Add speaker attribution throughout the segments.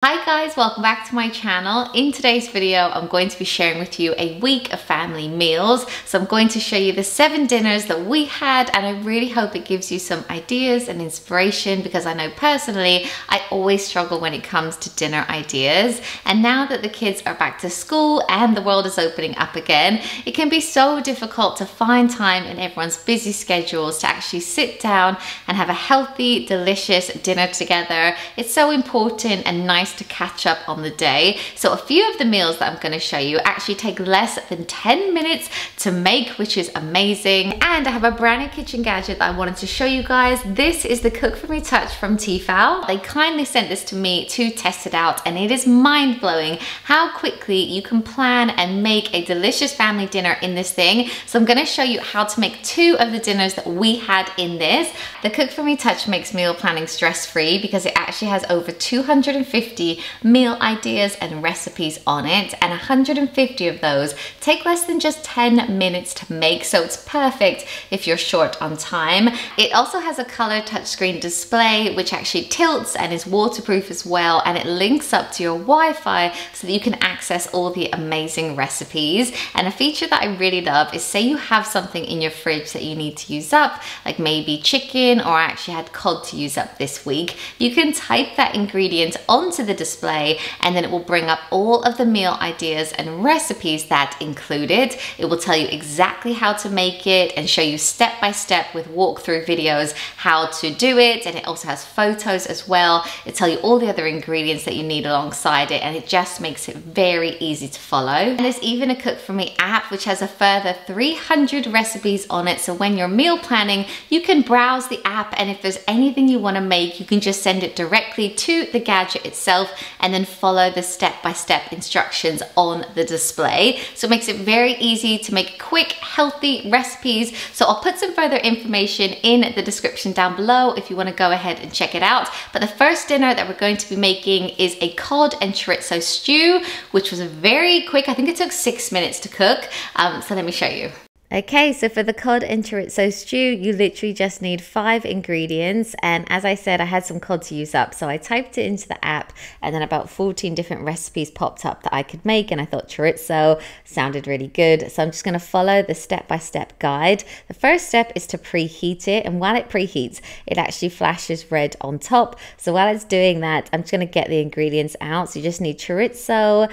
Speaker 1: Hi guys, welcome back to my channel. In today's video, I'm going to be sharing with you a week of family meals. So I'm going to show you the 7 dinners that we had, and I really hope it gives you some ideas and inspiration because I know personally, I always struggle when it comes to dinner ideas. And now that the kids are back to school and the world is opening up again, it can be so difficult to find time in everyone's busy schedules to actually sit down and have a healthy, delicious dinner together. It's so important and nice to catch up on the day. So a few of the meals that I'm going to show you actually take less than 10 minutes to make, which is amazing. And I have a brand new kitchen gadget that I wanted to show you guys. This is the Cook For Me Touch from Tefal. They kindly sent this to me to test it out, and it is mind-blowing how quickly you can plan and make a delicious family dinner in this thing. So I'm going to show you how to make 2 of the dinners that we had in this. The Cook For Me Touch makes meal planning stress-free because it actually has over 250 meal ideas and recipes on it, and 150 of those take less than just 10 minutes to make, so it's perfect if you're short on time. It also has a color touchscreen display which actually tilts and is waterproof as well, and it links up to your Wi-Fi so that you can access all the amazing recipes. And a feature that I really love is, say you have something in your fridge that you need to use up, like maybe chicken, or I actually had cod to use up this week, you can type that ingredient onto the display and then it will bring up all of the meal ideas and recipes that include it. It will tell you exactly how to make it and show you step by step with walkthrough videos how to do it, and it also has photos as well. It'll tell you all the other ingredients that you need alongside it, and it just makes it very easy to follow. And there's even a Cook For Me app which has a further 300 recipes on it, so when you're meal planning you can browse the app, and if there's anything you want to make you can just send it directly to the gadget itself and then follow the step-by-step instructions on the display. So it makes it very easy to make quick, healthy recipes. So I'll put some further information in the description down below if you want to go ahead and check it out. But the first dinner that we're going to be making is a cod and chorizo stew, which was very quick. I think it took 6 minutes to cook. So let me show you. Okay, so for the cod and chorizo stew, you literally just need 5 ingredients. And as I said, I had some cod to use up. So I typed it into the app and then about 14 different recipes popped up that I could make. And I thought chorizo sounded really good. So I'm just going to follow the step-by-step guide. The first step is to preheat it. And while it preheats, it actually flashes red on top. So while it's doing that, I'm just going to get the ingredients out. So you just need chorizo,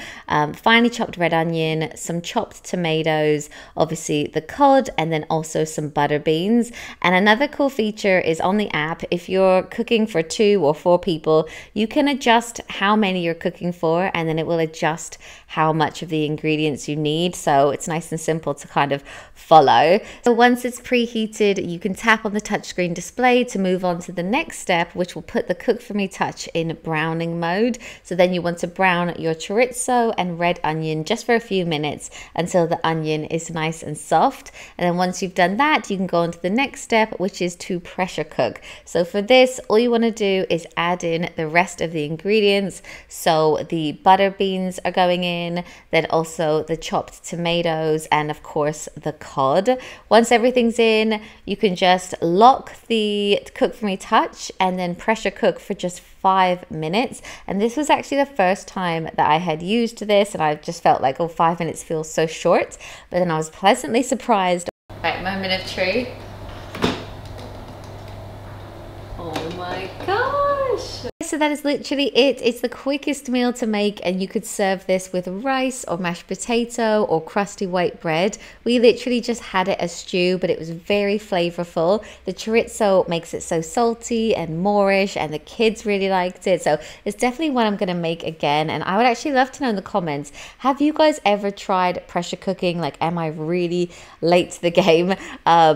Speaker 1: finely chopped red onion, some chopped tomatoes, obviously the cod, and then also some butter beans. And another cool feature is on the app, if you're cooking for 2 or 4 people, you can adjust how many you're cooking for, and then it will adjust how much of the ingredients you need. So it's nice and simple to kind of follow. So once it's preheated, you can tap on the touchscreen display to move on to the next step, which will put the Cook For Me Touch in browning mode. So then you want to brown your chorizo and red onion just for a few minutes until the onion is nice and soft. And then once you've done that, you can go on to the next step, which is to pressure cook. So for this, all you want to do is add in the rest of the ingredients. So the butter beans are going in, then also the chopped tomatoes, and of course the cod. Once everything's in, you can just lock the Cook For Me Touch and then pressure cook for just 5 minutes. And this was actually the first time that I had used this, and I just felt like, oh, 5 minutes feels so short, but then I was pleasantly surprised. Right, moment of truth. Oh my gosh. So that is literally it. It's the quickest meal to make, and you could serve this with rice or mashed potato or crusty white bread. We literally just had it as stew, but it was very flavorful. The chorizo makes it so salty and Moorish, and the kids really liked it. So it's definitely one I'm going to make again. And I would actually love to know in the comments, have you guys ever tried pressure cooking? Like, am I really late to the game?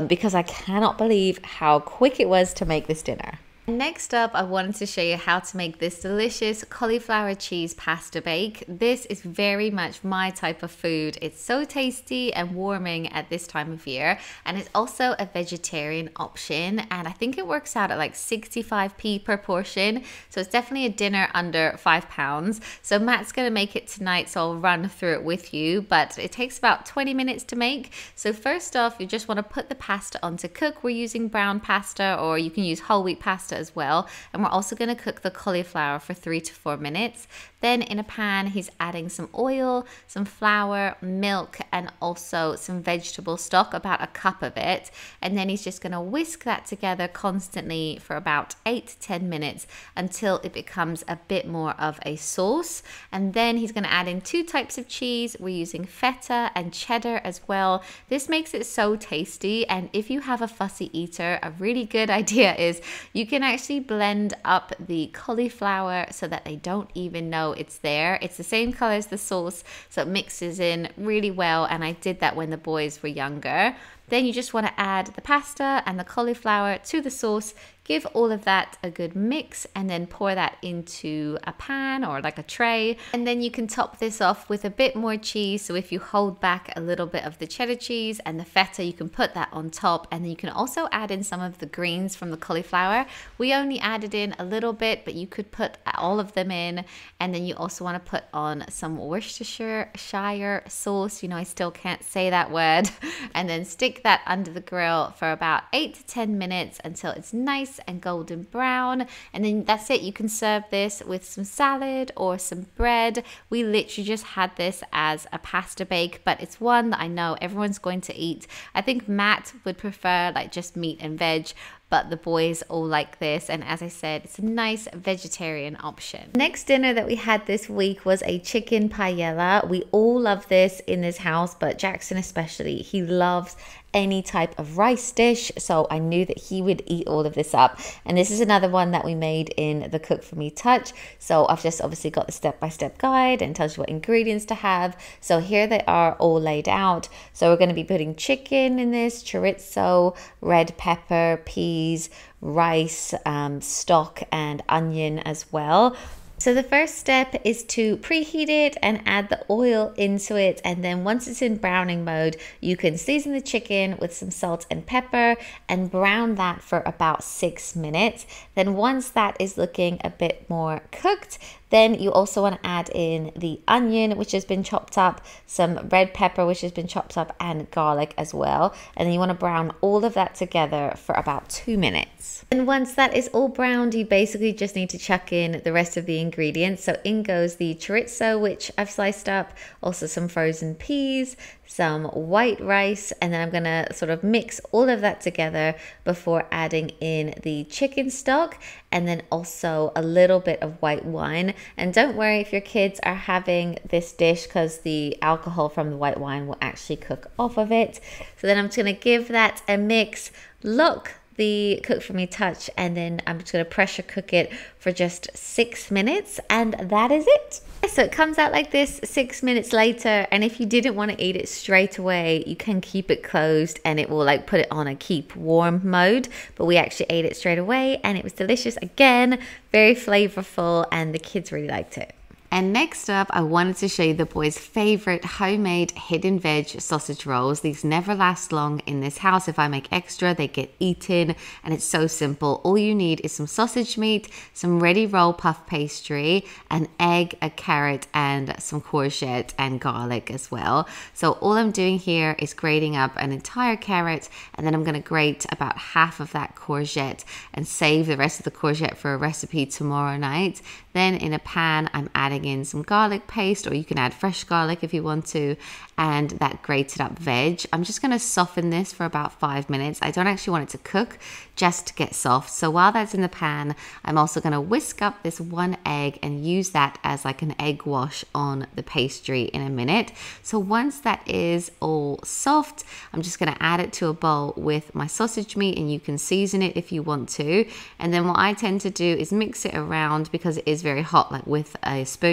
Speaker 1: Because I cannot believe how quick it was to make this dinner. Next up, I wanted to show you how to make this delicious cauliflower cheese pasta bake. This is very much my type of food. It's so tasty and warming at this time of year, and it's also a vegetarian option, and I think it works out at like 65p per portion, so it's definitely a dinner under £5. So Matt's gonna make it tonight, so I'll run through it with you, but it takes about 20 minutes to make. So first off, you just want to put the pasta on to cook. We're using brown pasta, or you can use whole wheat pasta pasta as well. And we're also going to cook the cauliflower for 3 to 4 minutes. Then in a pan, he's adding some oil, some flour, milk, and also some vegetable stock, about a cup of it. And then he's just going to whisk that together constantly for about 8 to 10 minutes until it becomes a bit more of a sauce. And then he's going to add in 2 types of cheese. We're using feta and cheddar as well. This makes it so tasty. And if you have a fussy eater, a really good idea is you can actually blend up the cauliflower so that they don't even know it's there. It's the same color as the sauce, so it mixes in really well, and I did that when the boys were younger. Then you just want to add the pasta and the cauliflower to the sauce, give all of that a good mix, and then pour that into a pan or like a tray. And then you can top this off with a bit more cheese. So if you hold back a little bit of the cheddar cheese and the feta, you can put that on top. And then you can also add in some of the greens from the cauliflower. We only added in a little bit, but you could put all of them in. And then you also want to put on some Worcestershire sauce. You know, I still can't say that word. And then stick that under the grill for about 8 to 10 minutes until it's nice and golden brown. And then that's it. You can serve this with some salad or some bread. We literally just had this as a pasta bake, but it's one that I know everyone's going to eat. I think Matt would prefer like just meat and veg, but the boys all like this. And as I said, it's a nice vegetarian option. Next dinner that we had this week was a chicken paella. We all love this in this house, but Jackson especially, he loves any type of rice dish, so I knew that he would eat all of this up. And this is another one that we made in the Cook For Me touch. So I've just obviously got the step-by-step guide and tells you what ingredients to have. So here they are all laid out. So we're going to be putting chicken in this, chorizo, red pepper, peas, rice, stock, and onion as well. So the first step is to preheat it and add the oil into it. And then once it's in browning mode, you can season the chicken with some salt and pepper and brown that for about 6 minutes. Then once that is looking a bit more cooked, then you also want to add in the onion, which has been chopped up, some red pepper, which has been chopped up, and garlic as well. And then you want to brown all of that together for about 2 minutes. And once that is all browned, you basically just need to chuck in the rest of the ingredients. So in goes the chorizo, which I've sliced up, also some frozen peas, some white rice, and then I'm gonna sort of mix all of that together before adding in the chicken stock, and then also a little bit of white wine. And don't worry if your kids are having this dish, because the alcohol from the white wine will actually cook off of it. So then I'm just gonna give that a mix, look the Cook For Me touch, and then I'm just going to pressure cook it for just 6 minutes, and that is it. So it comes out like this 6 minutes later, and if you didn't want to eat it straight away, you can keep it closed and it will like put it on a keep warm mode. But we actually ate it straight away and it was delicious again, very flavorful, and the kids really liked it. And next up, I wanted to show you the boys' favorite homemade hidden veg sausage rolls. These never last long in this house. If I make extra, they get eaten, and it's so simple. All you need is some sausage meat, some ready roll puff pastry, an egg, a carrot, and some courgette and garlic as well. So all I'm doing here is grating up an entire carrot, and then I'm going to grate about half of that courgette and save the rest of the courgette for a recipe tomorrow night. Then in a pan, I'm adding in some garlic paste, or you can add fresh garlic if you want to, and that grated up veg. I'm just going to soften this for about 5 minutes. I don't actually want it to cook, just to get soft. So while that's in the pan, I'm also going to whisk up this 1 egg and use that as like an egg wash on the pastry in a minute. So once that is all soft, I'm just going to add it to a bowl with my sausage meat, and you can season it if you want to. And then what I tend to do is mix it around, because it is very hot, like with a spoon.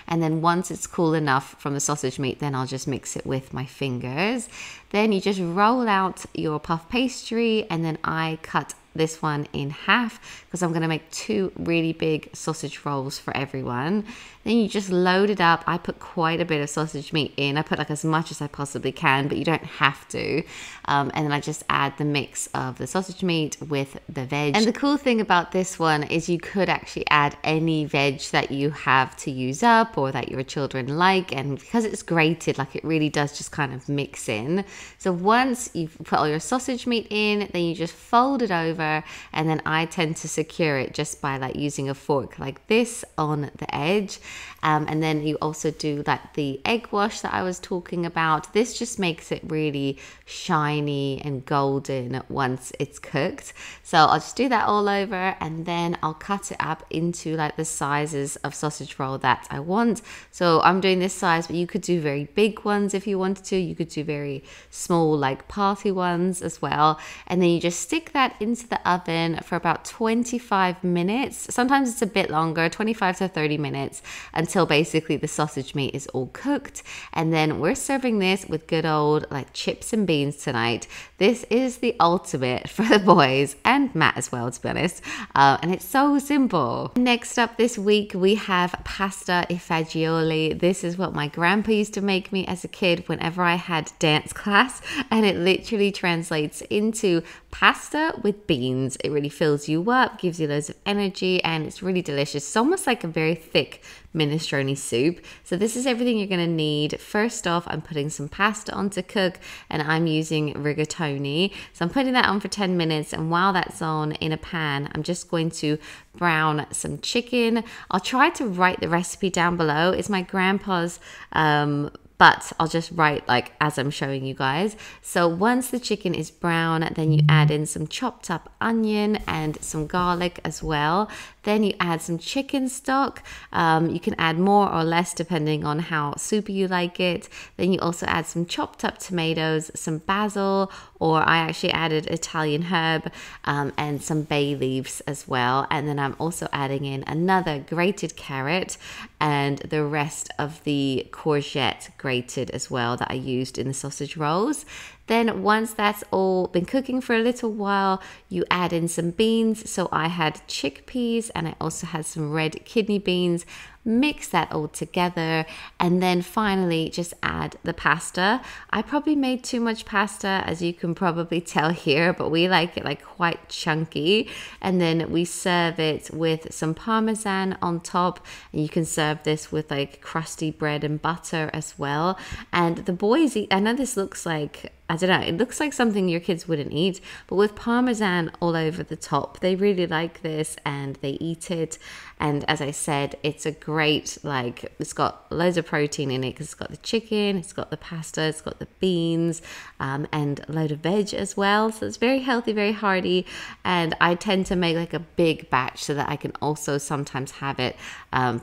Speaker 1: And then once it's cool enough from the sausage meat, then I'll just mix it with my fingers. Then you just roll out your puff pastry, and then I cut this one in half because I'm going to make 2 really big sausage rolls for everyone. Then you just load it up. I put quite a bit of sausage meat in. I put like as much as I possibly can, but you don't have to. And then I just add the mix of the sausage meat with the veg. And the cool thing about this one is you could actually add any veg that you have to use up or that your children like. And because it's grated, like it really does just kind of mix in. So once you've put all your sausage meat in, then you just fold it over over, and then I tend to secure it just by like using a fork like this on the edge. And then you also do like the egg wash that I was talking about. This just makes it really shiny and golden once it's cooked. So I'll just do that all over, and then I'll cut it up into like the sizes of sausage roll that I want. So I'm doing this size, but you could do very big ones if you wanted to. You could do very small like party ones as well. And then you just stick that into the oven for about 25 minutes. Sometimes it's a bit longer, 25 to 30 minutes, until basically the sausage meat is all cooked. And then we're serving this with good old like chips and beans tonight. This is the ultimate for the boys and Matt as well, to be honest. And it's so simple. Next up this week, we have pasta e fagioli. This is what my grandpa used to make me as a kid whenever I had dance class, and it literally translates into pasta with beans. It really fills you up, gives you loads of energy, and it's really delicious. It's almost like a very thick minestrone soup. So this is everything you're going to need. First off, I'm putting some pasta on to cook, and I'm using rigatoni. So I'm putting that on for 10 minutes, and while that's on in a pan, I'm just going to brown some chicken. I'll try to write the recipe down below. It's my grandpa's, but I'll just write like as I'm showing you guys. So once the chicken is brown, then you add in some chopped up onion and some garlic as well. Then you add some chicken stock. You can add more or less depending on how soupy you like it. Then you also add some chopped up tomatoes, some basil, or I actually added Italian herb, and some bay leaves as well. And then I'm also adding in another grated carrot and the rest of the courgette grated as well that I used in the sausage rolls. Then once that's all been cooking for a little while, you add in some beans. So I had chickpeas and I also had some red kidney beans. Mix that all together, and then finally just add the pasta. I probably made too much pasta, as you can probably tell here, but we like it like quite chunky. And then we serve it with some parmesan on top, and you can serve this with like crusty bread and butter as well. And the boys eat, I know this looks like, I don't know, it looks like something your kids wouldn't eat, but with parmesan all over the top, they really like this and they eat it. And as I said, it's a great, like, it's got loads of protein in it because it's got the chicken, it's got the pasta, it's got the beans, and a load of veg as well. So it's very healthy, very hearty. And I tend to make like a big batch so that I can also sometimes have it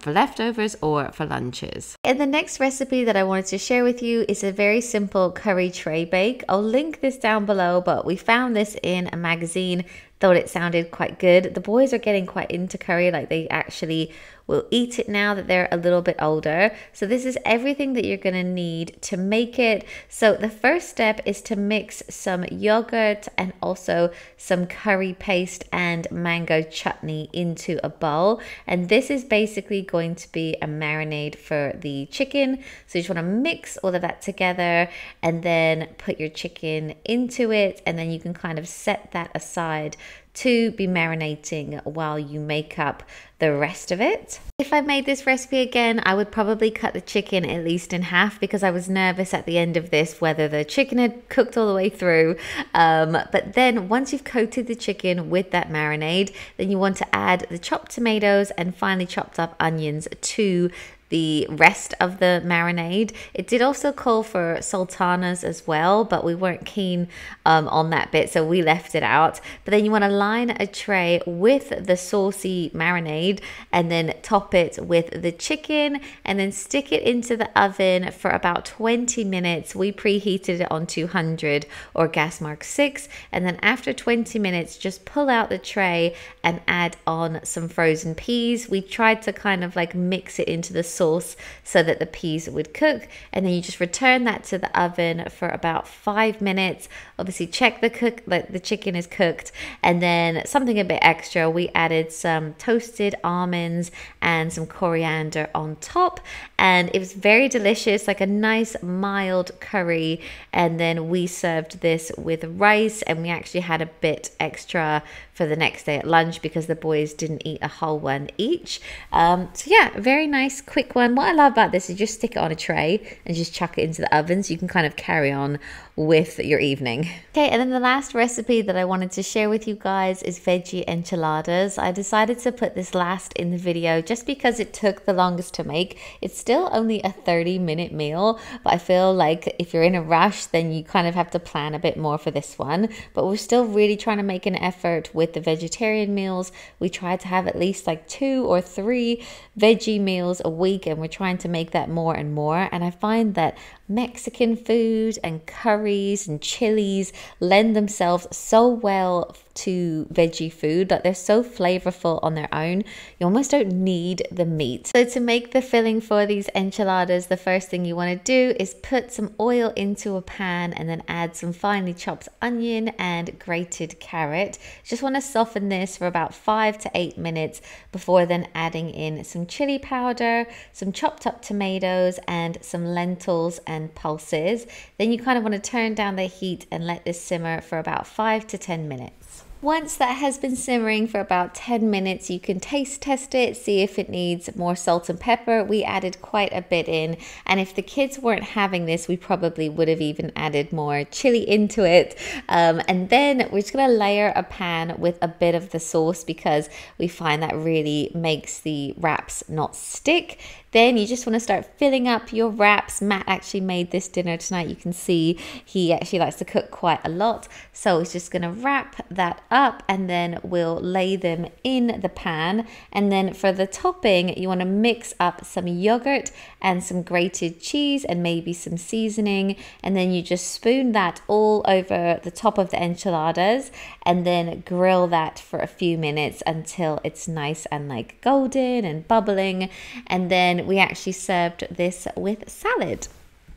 Speaker 1: for leftovers or for lunches. And the next recipe that I wanted to share with you is a very simple curry tray bake. I'll link this down below, but we found this in a magazine. Thought it sounded quite good. The boys are getting quite into curry, like they actually will eat it now that they're a little bit older. So this is everything that you're gonna need to make it. So the first step is to mix some yogurt and also some curry paste and mango chutney into a bowl. And this is basically going to be a marinade for the chicken. So you just wanna mix all of that together and then put your chicken into it, and then you can kind of set that aside to be marinating while you make up the rest of it. If I made this recipe again, I would probably cut the chicken at least in half because I was nervous at the end of this whether the chicken had cooked all the way through. But then once you've coated the chicken with that marinade, then you want to add the chopped tomatoes and finely chopped up onions to the rest of the marinade. It did also call for sultanas as well, but we weren't keen on that bit, so we left it out. But then you want to line a tray with the saucy marinade and then top it with the chicken and then stick it into the oven for about 20 minutes. We preheated it on 200 or gas mark 6, and then after 20 minutes just pull out the tray and add on some frozen peas. We tried to kind of like mix it into the sauce so that the peas would cook, and then you just return that to the oven for about 5 minutes. Obviously check the chicken is cooked, and then something a bit extra, we added some toasted almonds and some coriander on top, and it was very delicious, like a nice mild curry. And then we served this with rice, and we actually had a bit extra for the next day at lunch because the boys didn't eat a whole one each. So yeah, very nice quick quick one. What I love about this is just stick it on a tray and just chuck it into the oven so you can kind of carry on with your evening. Okay, and then the last recipe that I wanted to share with you guys is veggie enchiladas. I decided to put this last in the video just because it took the longest to make. It's still only a 30-minute meal, but I feel like if you're in a rush, then you kind of have to plan a bit more for this one. But we're still really trying to make an effort with the vegetarian meals. We try to have at least like 2 or 3 veggie meals a week, and we're trying to make that more and more. And I find that Mexican food and curries and chilies lend themselves so well to veggie food, that they're so flavorful on their own. You almost don't need the meat. So to make the filling for these enchiladas, the first thing you want to do is put some oil into a pan and then add some finely chopped onion and grated carrot. Just want to soften this for about 5 to 8 minutes before then adding in some chili powder, some chopped up tomatoes, and some lentils and pulses. Then you kind of want to turn down the heat and let this simmer for about 5 to 10 minutes. Once that has been simmering for about 10 minutes, you can taste test it, see if it needs more salt and pepper. We added quite a bit in, and if the kids weren't having this, we probably would have even added more chili into it. And then we're just gonna layer a pan with a bit of the sauce because we find that really makes the wraps not stick. Then you just want to start filling up your wraps. Matt actually made this dinner tonight. You can see he actually likes to cook quite a lot. So he's just going to wrap that up and then we'll lay them in the pan. And then for the topping, you want to mix up some yogurt and some grated cheese and maybe some seasoning. And then you just spoon that all over the top of the enchiladas and then grill that for a few minutes until it's nice and like golden and bubbling. And then we actually served this with salad.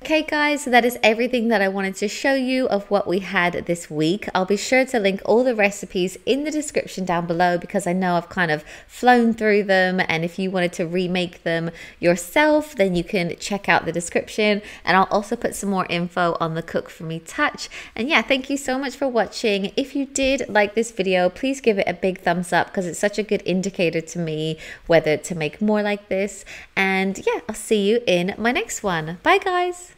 Speaker 1: Okay guys, so that is everything that I wanted to show you of what we had this week. I'll be sure to link all the recipes in the description down below because I know I've kind of flown through them, and if you wanted to remake them yourself, then you can check out the description, and I'll also put some more info on the Cook For Me touch. And yeah, thank you so much for watching. If you did like this video, please give it a big thumbs up because it's such a good indicator to me whether to make more like this. And yeah, I'll see you in my next one. Bye guys.